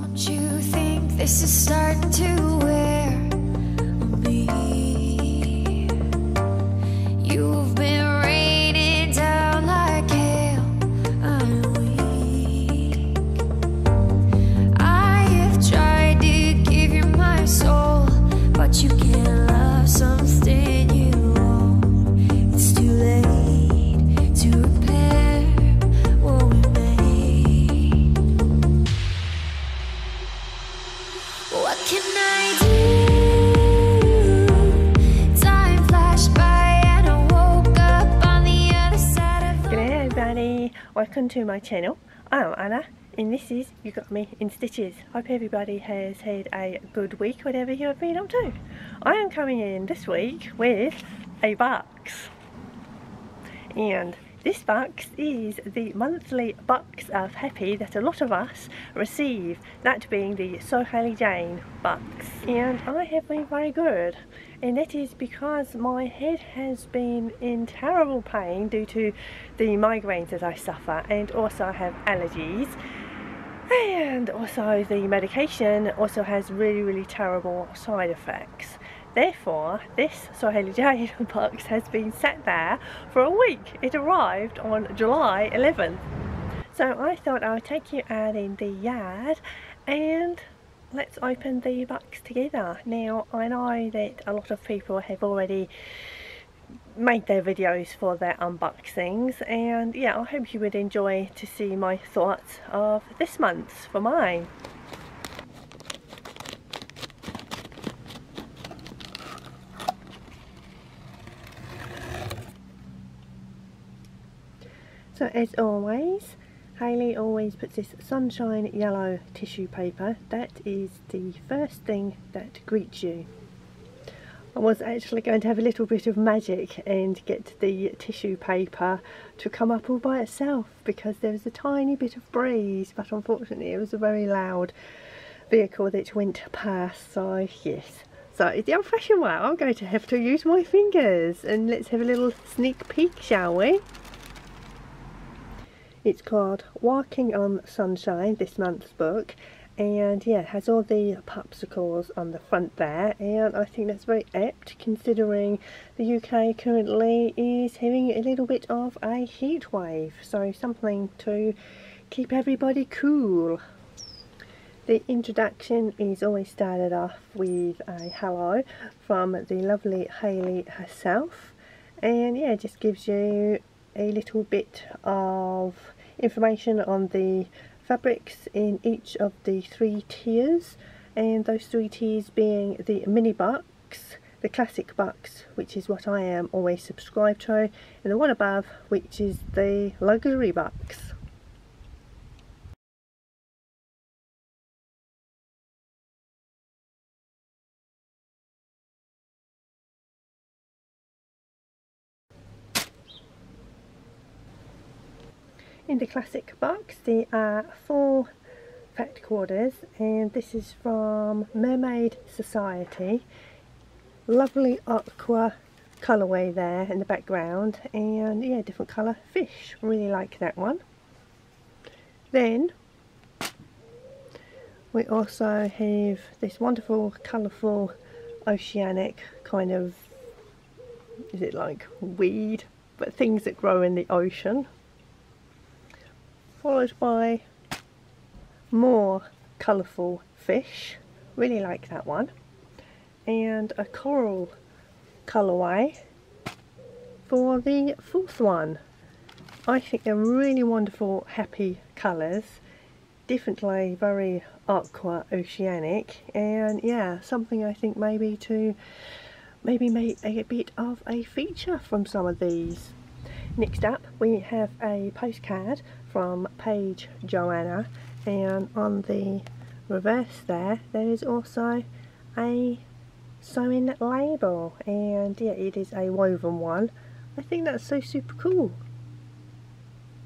Don't you think this is starting to wear on me? You've been raining down like hail. I'm weak. I have tried to give you my soul, but you can't love something you own. It's too late to repair what we made. What can I do? Time flashed by and I woke up on the other side of the G'day everybody, welcome to my channel. I'm Anna and this is You Got Me in Stitches. Hope everybody has had a good week, whatever you have been up to. I am coming in this week with a box. And this box is the monthly box of happy that a lot of us receive, that being the SewHayleyJane box. And I have been very good, and that is because my head has been in terrible pain due to the migraines that I suffer, and also I have allergies, and also the medication also has really terrible side effects. Therefore, this SewHayleyJane box has been sat there for a week. It arrived on July 11th. So I thought I would take you out in the yard and let's open the box together. Now, I know that a lot of people have already made their videos for their unboxings, and yeah, I hope you would enjoy to see my thoughts of this month's for mine. So as always, Hayley always puts this sunshine yellow tissue paper. That is the first thing that greets you. I was actually going to have a little bit of magic and get the tissue paper to come up all by itself because there was a tiny bit of breeze, but unfortunately it was a very loud vehicle that went past, so yes. So it's the old-fashioned way. I'm going to have to use my fingers, and let's have a little sneak peek, shall we? It's called Walking on Sunshine, this month's book, and yeah, it has all the popsicles on the front there, and I think that's very apt considering the UK currently is having a little bit of a heat wave, so something to keep everybody cool. The introduction is always started off with a hello from the lovely Hayley herself, and yeah, it just gives you a little bit of information on the fabrics in each of the 3 tiers, and those 3 tiers being the mini box, the classic box, which is what I am always subscribed to, and the one above, which is the luxury box. In the classic box there are 4 fact quarters, and this is from Mermaid Society. Lovely aqua colourway there in the background, and yeah, different colour fish. Really like that one. Then we also have this wonderful colourful oceanic kind of, is it like weed, but things that grow in the ocean, followed by more colourful fish. Really like that one. And a coral colourway for the 4th one. I think they're really wonderful, happy colours. Definitely very aqua oceanic, and yeah, something I think maybe to make a bit of a feature from some of these. Next up we have a postcard from Paige Joanna, and on the reverse there is also a sewing label, and yeah, it is a woven one. I think that's so super cool,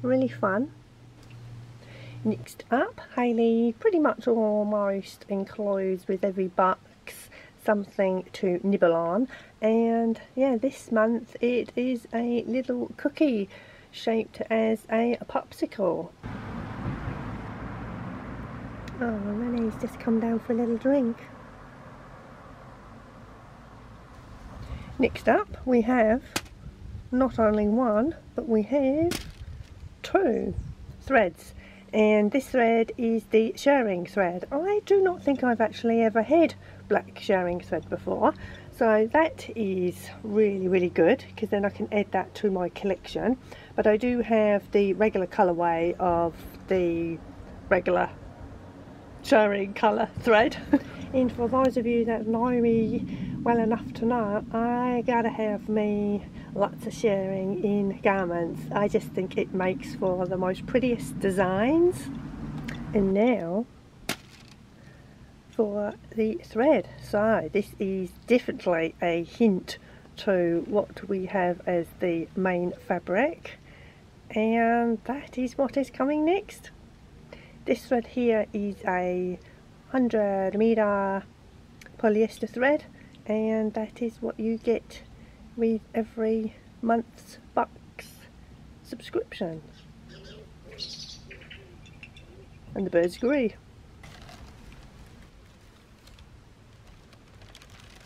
really fun. Next up, Hayley pretty much almost enclosed with every box something to nibble on, and yeah, this month it is a little cookie shaped as a popsicle. Oh, Manny's just come down for a little drink. Next up we have not only one, but we have two threads. And this thread is the shirring thread. I do not think I've actually ever had black shirring thread before. So that is really good, because then I can add that to my collection. But I do have the regular colourway of the regular shirring colour thread. And for those of you that know me well enough to know, I gotta have me lots of shirring in garments. I just think it makes for the most prettiest designs. And now for the thread. So this is definitely a hint to what we have as the main fabric, and that is what is coming next. This thread here is a 100-meter polyester thread, and that is what you get with every month's Bucks subscription. And the birds agree.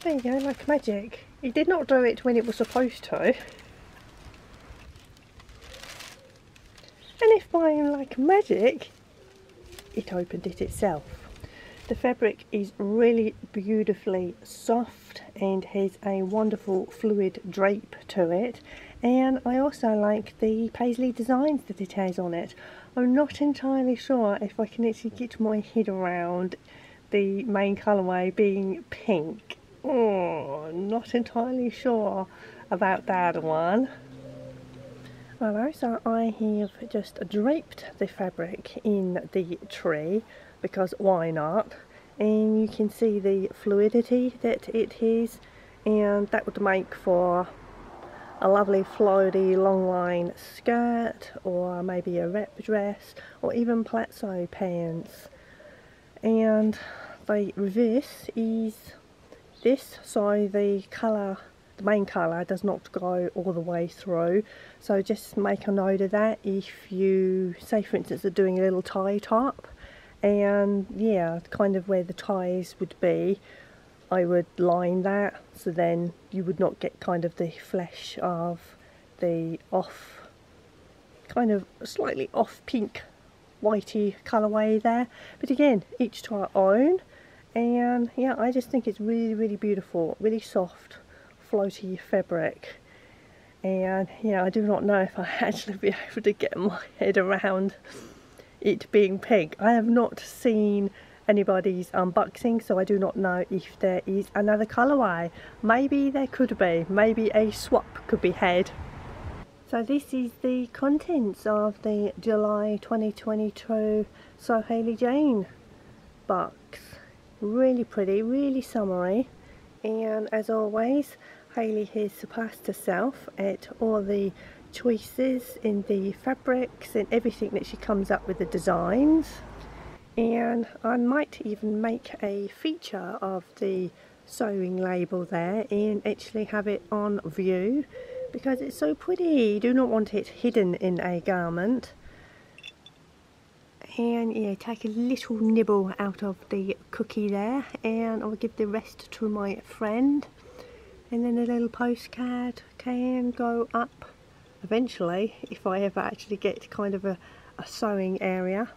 There you go, like magic. It did not do it when it was supposed to. And if by like magic, it opened it itself. The fabric is really beautifully soft and has a wonderful fluid drape to it, and I also like the paisley designs that it has on it. I'm not entirely sure if I can actually get my head around the main colourway being pink. Oh, not entirely sure about that one. Alright, so I have just draped the fabric in the tree, because why not? And you can see the fluidity that it has, and that would make for a lovely floaty long line skirt, or maybe a wrap dress, or even plateau pants. And the reverse is this, so the colour, the main colour, does not go all the way through. So just make a note of that if you, say for instance, are doing a little tie top, and yeah, kind of where the ties would be, I would line that, so then you would not get kind of the flesh of the off, kind of slightly off pink whitey colourway there. But again, each to our own. And yeah, I just think it's really beautiful, really soft, floaty fabric. And yeah, I do not know if I actually be able to get my head around it being pink. I have not seen anybody's unboxing, so I do not know if there is another colourway. Maybe there could be, maybe a swap could be had. So this is the contents of the July 2022 SewHayleyJane box. Really pretty, really summery, and as always, Hayley has surpassed herself at all the choices in the fabrics and everything that she comes up with, the designs. And I might even make a feature of the sewing label there and actually have it on view, because it's so pretty. You do not want it hidden in a garment. And yeah, take a little nibble out of the cookie there, and I'll give the rest to my friend. And then a little postcard can go up eventually, if I ever actually get kind of a sewing area.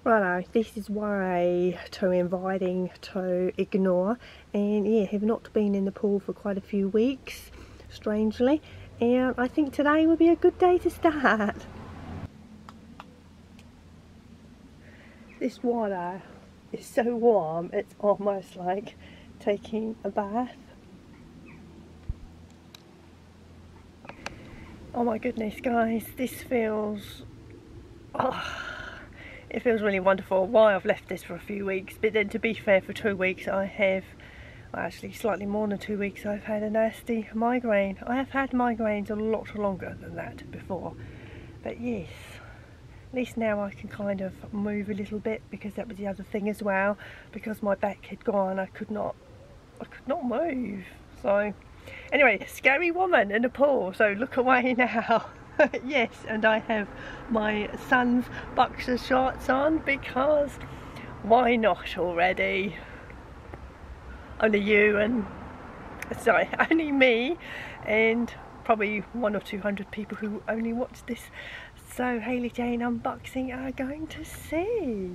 Righto, this is way too inviting to ignore, and yeah, have not been in the pool for quite a few weeks, strangely, and I think today would be a good day to start. This water is so warm, it's almost like taking a bath. Oh my goodness guys, this feels... it feels really wonderful. Why I've left this for a few weeks, but then to be fair, for 2 weeks I have well, actually slightly more than 2 weeks, I've had a nasty migraine. I have had migraines a lot longer than that before, but yes, at least now I can kind of move a little bit, because that was the other thing as well, because my back had gone, I could not move. So anyway, scary woman in a pool, so look away now. Yes, and I have my son's boxer shorts on, because why not already? Only you and, sorry, only me and probably 100 or 200 people who only watch this SewHayleyJane unboxing are going to see.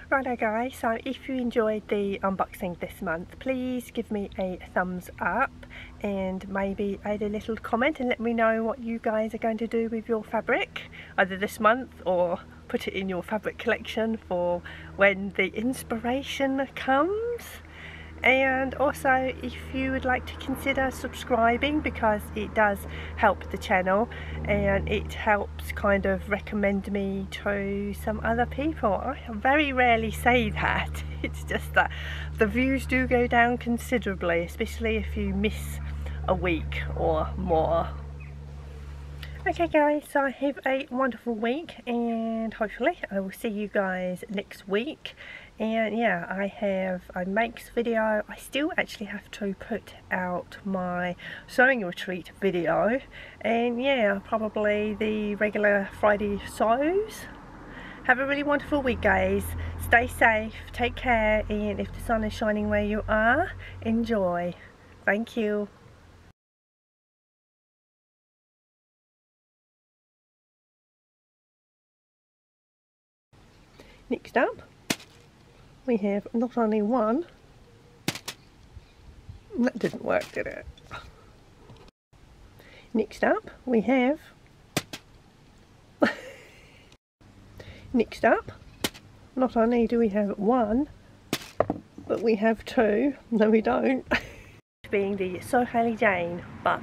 Righto guys, so if you enjoyed the unboxing this month, please give me a thumbs up and maybe add a little comment and let me know what you guys are going to do with your fabric either this month, or put it in your fabric collection for when the inspiration comes. And also, if you would like to consider subscribing, because it does help the channel and it helps kind of recommend me to some other people. I very rarely say that, it's just that the views do go down considerably, especially if you miss a week or more. Okay guys, so I have a wonderful week, and hopefully I will see you guys next week. And yeah, I have a makes video. I still actually have to put out my sewing retreat video, and yeah, probably the regular Friday sews. Have a really wonderful week guys, stay safe, take care, and if the sun is shining where you are, enjoy. Thank you. Next up, we have not only one, that didn't work, did it? Next up, we have, next up, not only do we have one, but we have two. No we don't. Being the SewHayleyJane, but